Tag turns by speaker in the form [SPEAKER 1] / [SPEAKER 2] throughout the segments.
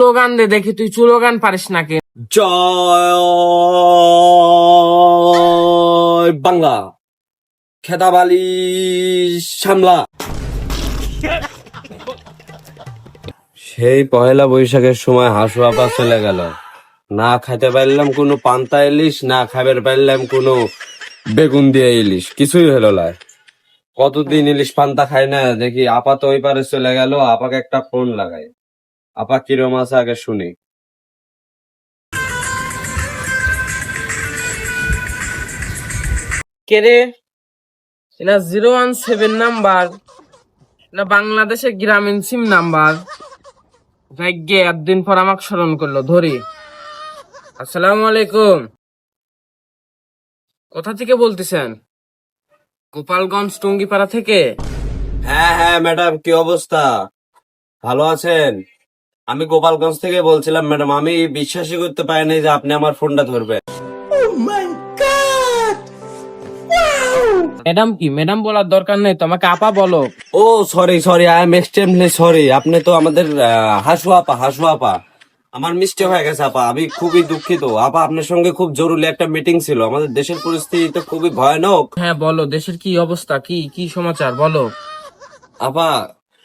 [SPEAKER 1] Slogan দে দেখি, তুই slogan পারিস নাকি?
[SPEAKER 2] জয় বাংলা, খেদাবালি সামলা। সেই পহেলা বৈশাখের সময় হাসু আপা চলে গেল, না খাইতে পারলাম কোনো পান্তা ইলিশ, না খাবার পারলাম কোনো বেগুন দিয়ে ইলিশ, কিছুই হলো না। কতদিন ইলিশ পান্তা খাই না, দেখি আপা তো ওই পারে চলে গেল। আপাকে একটা ফোন লাগাই, আপা কিরম আছে আগে শুনি।
[SPEAKER 1] কে রে? এটা 017 নাম্বার, এটা বাংলাদেশের গ্রামীণ সিম নাম্বার। ভাগ্যে একদিন পর আমাকে স্মরণ করলো, ধরি। আসসালামু আলাইকুম, কোথা থেকে বলতেছেন? গোপালগঞ্জ টুঙ্গিপাড়া থেকে?
[SPEAKER 2] হ্যাঁ হ্যাঁ ম্যাডাম, কি অবস্থা? ভালো আছেন? আমি গোপালগঞ্জ থেকে বলছিলাম ম্যাডাম। আমি বিশ্বাসই করতে পারিনি যে আপনি আমার ফোনটা ধরবেন।
[SPEAKER 1] ম্যাডাম কি ম্যাডাম বলার দরকার নেই, তোমাকে আপা বলো।
[SPEAKER 2] Oh sorry sorry, I am extremely sorry. আপনি তো আমাদের হাসু আপা, হাসু আপা। আমার মিস্টেক হয়ে গেছে আপা, আমি খুবই দুঃখিত আপা। আপনার সঙ্গে খুব জরুরি একটা মিটিং ছিল। আমাদের দেশের পরিস্থিতি তো খুবই ভয়ানক।
[SPEAKER 1] হ্যাঁ বলো, দেশের কি অবস্থা, কি কি সমাচার বলো।
[SPEAKER 2] আপা,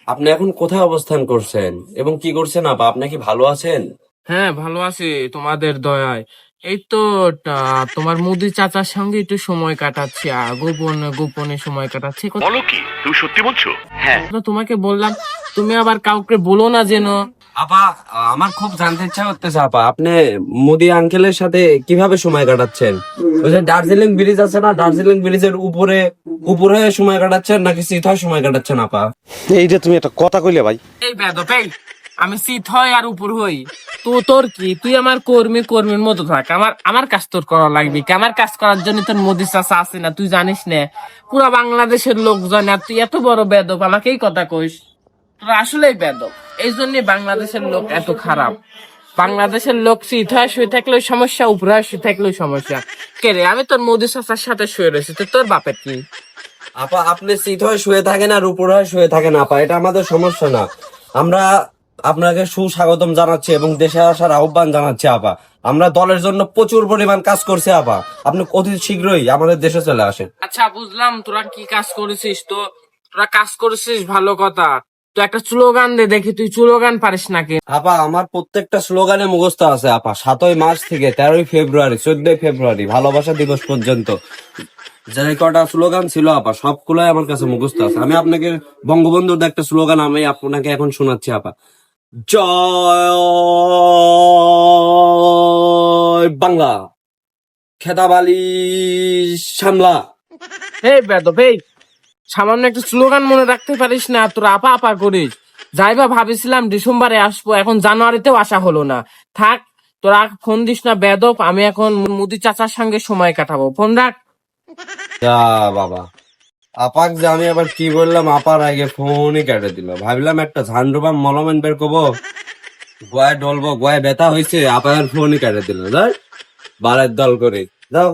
[SPEAKER 2] আপনি এখন কোথায় অবস্থান করছেন এবং কি করছেন আপা? আপনি কি ভালো আছেন?
[SPEAKER 1] হ্যাঁ ভালো আছি তোমাদের দয়ায়। এই তো তোমার মুদি চাচার সঙ্গে একটু সময় কাটাচ্ছি, গোপনে গোপনে সময় কাটাচ্ছি।
[SPEAKER 3] বলো কি, তুমি সত্যি বলছো? হ্যাঁ।
[SPEAKER 1] তো তোমাকে বললাম, তুমি আবার কাউকে বলো না যেন।
[SPEAKER 2] আপা, আমার খুব জানতে ইচ্ছা করতেছে আপা, আপনি মোদি আঙ্কেলের সাথে কিভাবে সময় কাটাচ্ছেন? ওই যে দার্জিলিং ব্রিজ আছে না, দার্জিলিং ব্রিজের উপরে উপরে সময় কাটাচ্ছেন নাকি সিথায় সময় কাটাচ্ছেন আপা?
[SPEAKER 4] এইটা তুমি একটা কথা কইলে ভাই।
[SPEAKER 1] এই বেদপ, এই আমি শীত হয় আর উপর হই, তো তোর কি? তুই আমার কর্মীর মতো থাক, আমার আমার কাজ তোর করা লাগবে কি? আমার কাজ করার জন্য তোর মোদি চাচা আছে না, তুই জানিস না? পুরা বাংলাদেশের লোক জানে, আর তুই এত বড় বেদপ আমাকে এই কথা কইস? তোরা আসলেই বেদপ, এই জন্যই বাংলাদেশের লোক এত খারাপ। বাংলাদেশের লোক শীত হয় শুয়ে থাকলেও সমস্যা, উপরে হয় শুয়ে থাকলেও সমস্যা। কে রে? আমি তোর মোদি চাচার সাথে শুয়ে রয়েছি, তো তোর বাপের কি?
[SPEAKER 2] আপা, আপনি সিট হয়ে শুয়ে থাকেন আর উপর হয়ে শুয়ে থাকেন আপা, এটা আমাদের সমস্যা না। আমরা আপনাকে সুস্বাগতম জানাচ্ছি এবং দেশে আসার আহ্বান জানাচ্ছি আপা। আমরা দলের জন্য প্রচুর পরিমাণ কাজ করছি আপা। আপনি অতি শীঘ্রই আমাদের দেশে চলে আসেন।
[SPEAKER 1] আচ্ছা বুঝলাম তোরা কি কাজ করেছিস, তো তোরা কাজ করেছিস ভালো কথা। তো একটা স্লোগান দে দেখি, তুই স্লোগান পারিস নাকি?
[SPEAKER 2] আপা, আমার প্রত্যেকটা স্লোগানে মুখস্থ আছে আপা। 7ই মার্চ থেকে 13ই ফেব্রুয়ারি, 14ই ফেব্রুয়ারি ভালোবাসা দিবস পর্যন্ত যে কটা স্লোগান ছিল আপা, সবগুলাই আমার কাছে মুখস্থ আছে। আমি আপনাকে বঙ্গবন্ধুর একটা স্লোগান আমি আপনাকে এখন শোনাচ্ছি আপা। জয় বাংলা, খেদাবালি সামলা।
[SPEAKER 1] এই বেদব, এই সামান্য একটা স্লোগান মনে রাখতে পারিস না, তোরা আপা আপা করিস। যাইবা ভাবিছিলাম ডিসেম্বরে আসবো, এখন জানুয়ারিতেও আসা হলো না। থাক, তোরা ফোন দিস না বেদব, আমি এখন মুদি চাচার সঙ্গে সময় কাটাবো, ফোন রাখ।
[SPEAKER 2] যা বাবা, আপাক যে আমি আবার কি বললাম, আপার আগে ফোনই কেটে দিল। ভাবলাম একটা ঝান্ডুবাম মলমেন বের করবো, গয়ায় ডলবো, গয়ায় ব্যথা হয়েছে, আপার ফোনই কেটে দিল। বারের দল করে যাও।